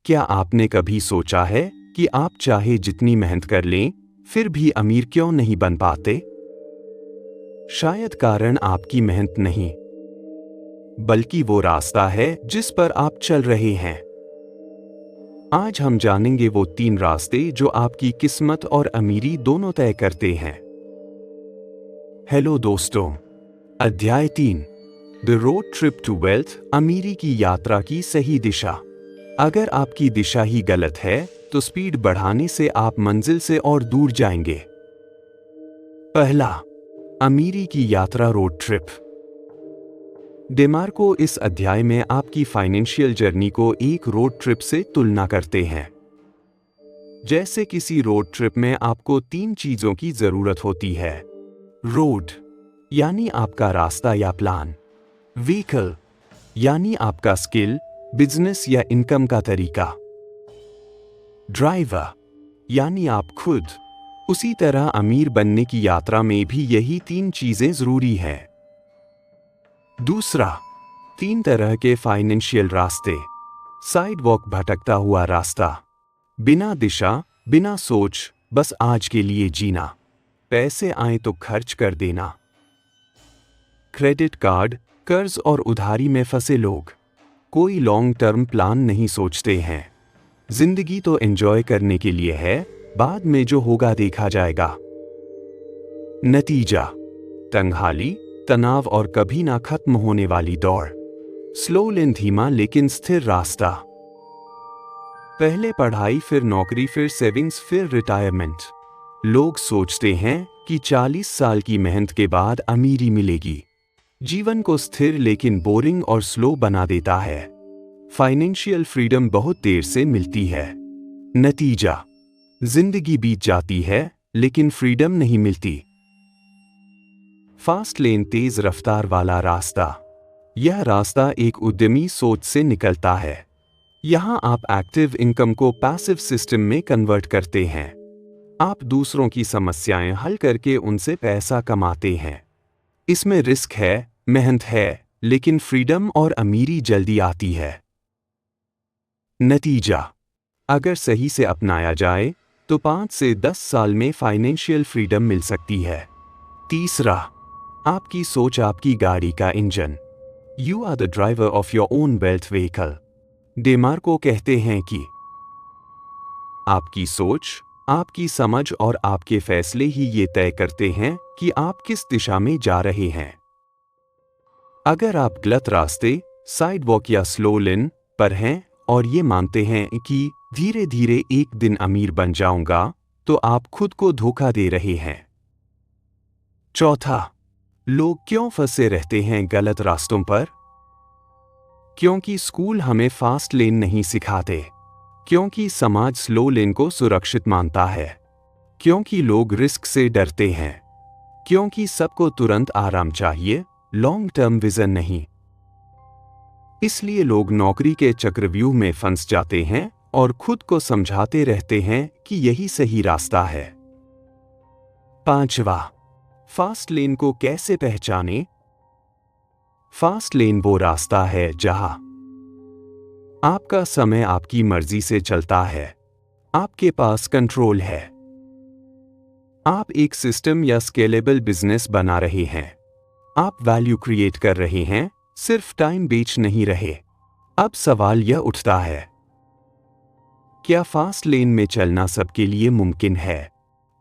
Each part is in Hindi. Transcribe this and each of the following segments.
क्या आपने कभी सोचा है कि आप चाहे जितनी मेहनत कर लें, फिर भी अमीर क्यों नहीं बन पाते? शायद कारण आपकी मेहनत नहीं, बल्कि वो रास्ता है जिस पर आप चल रहे हैं। आज हम जानेंगे वो 3 रास्ते जो आपकी किस्मत और अमीरी दोनों तय करते हैं। हेलो दोस्तों, अध्याय 3, the road trip to wealth, अमीरी की यात्रा की सही दिशा। अगर आपकी दिशा ही गलत है, तो स्पीड बढ़ाने से आप मंजिल से और दूर जाएंगे। पहला, अमीरी की यात्रा रोड ट्रिप। डेमार्को इस अध्याय में आपकी फाइनेंशियल जर्नी को एक रोड ट्रिप से तुलना करते हैं। जैसे किसी रोड ट्रिप में आपको 3 चीजों की जरूरत होती है। रोड यानी आपका रास्ता या प्लान, व्हीकल यानी आपका स्किल, बिजनेस या इनकम का तरीका, ड्राइवर यानी आप खुद। उसी तरह अमीर बनने की यात्रा में भी यही 3 चीजें जरूरी है। दूसरा, 3 तरह के फाइनेंशियल रास्ते। साइडवॉक, भटकता हुआ रास्ता, बिना दिशा, बिना सोच, बस आज के लिए जीना, पैसे आए तो खर्च कर देना। क्रेडिट कार्ड, कर्ज और उधारी में फंसे लोग कोई लॉन्ग टर्म प्लान नहीं सोचते हैं। जिंदगी तो एंजॉय करने के लिए है, बाद में जो होगा देखा जाएगा। नतीजा, तंगहाली, तनाव और कभी ना खत्म होने वाली दौड़। स्लो लेन, धीमा लेकिन स्थिर रास्ता। पहले पढ़ाई, फिर नौकरी, फिर सेविंग्स, फिर रिटायरमेंट। लोग सोचते हैं कि 40 साल की मेहनत के बाद अमीरी मिलेगी। जीवन को स्थिर लेकिन बोरिंग और स्लो बना देता है। फाइनेंशियल फ्रीडम बहुत देर से मिलती है। नतीजा, जिंदगी बीत जाती है लेकिन फ्रीडम नहीं मिलती। फास्ट लेन, तेज रफ्तार वाला रास्ता। यह रास्ता एक उद्यमी सोच से निकलता है। यहां आप एक्टिव इनकम को पैसिव सिस्टम में कन्वर्ट करते हैं। आप दूसरों की समस्याएं हल करके उनसे पैसा कमाते हैं। इसमें रिस्क है, मेहनत है, लेकिन फ्रीडम और अमीरी जल्दी आती है। नतीजा, अगर सही से अपनाया जाए तो 5 से 10 साल में फाइनेंशियल फ्रीडम मिल सकती है। तीसरा, आपकी सोच आपकी गाड़ी का engine. You are the driver of your own wealth vehicle. DeMarco कहते हैं कि आपकी सोच, आपकी समझ और आपके फैसले ही ये तय करते हैं कि आप किस दिशा में जा रहे हैं। अगर आप गलत रास्ते, साइडवॉक या स्लो लेन पर हैं और ये मानते हैं कि धीरे धीरे एक दिन अमीर बन जाऊंगा, तो आप खुद को धोखा दे रहे हैं। चौथा, लोग क्यों फंसे रहते हैं गलत रास्तों पर? क्योंकि स्कूल हमें फास्ट लेन नहीं सिखाते, क्योंकि समाज स्लो लेन को सुरक्षित मानता है, क्योंकि लोग रिस्क से डरते हैं, क्योंकि सबको तुरंत आराम चाहिए, लॉन्ग टर्म विजन नहीं। इसलिए लोग नौकरी के चक्रव्यूह में फंस जाते हैं और खुद को समझाते रहते हैं कि यही सही रास्ता है। पांचवा, फास्ट लेन को कैसे पहचानें? फास्ट लेन वो रास्ता है जहां आपका समय आपकी मर्जी से चलता है, आपके पास कंट्रोल है, आप एक सिस्टम या स्केलेबल बिजनेस बना रहे हैं, आप वैल्यू क्रिएट कर रहे हैं, सिर्फ टाइम बेच नहीं रहे। अब सवाल यह उठता है, क्या फास्ट लेन में चलना सबके लिए मुमकिन है?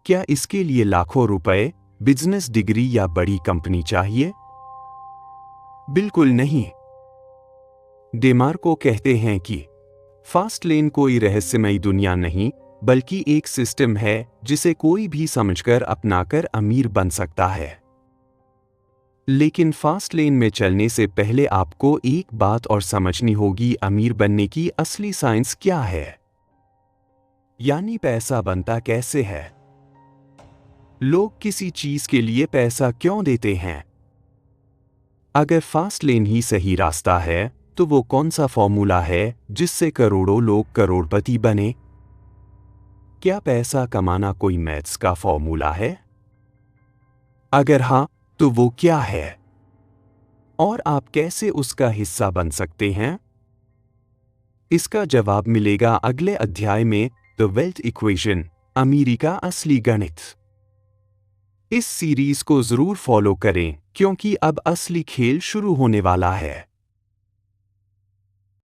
क्या इसके लिए लाखों रुपए, बिजनेस डिग्री या बड़ी कंपनी चाहिए? बिल्कुल नहीं। डेमार्को कहते हैं कि फास्ट लेन कोई रहस्यमयी दुनिया नहीं, बल्कि एक सिस्टम है जिसे कोई भी समझकर अपनाकर अमीर बन सकता है। लेकिन फास्ट लेन में चलने से पहले आपको एक बात और समझनी होगी, अमीर बनने की असली साइंस क्या है? यानी पैसा बनता कैसे है? लोग किसी चीज के लिए पैसा क्यों देते हैं? अगर फास्ट लेन ही सही रास्ता है, तो वो कौन सा फॉर्मूला है जिससे करोड़ों लोग करोड़पति बने? क्या पैसा कमाना कोई मैथ्स का फॉर्मूला है? अगर हां, तो वो क्या है? और आप कैसे उसका हिस्सा बन सकते हैं? इसका जवाब मिलेगा अगले अध्याय में, द वेल्थ इक्वेशन, अमीरी का असली गणित। इस सीरीज को जरूर फॉलो करें क्योंकि अब असली खेल शुरू होने वाला है।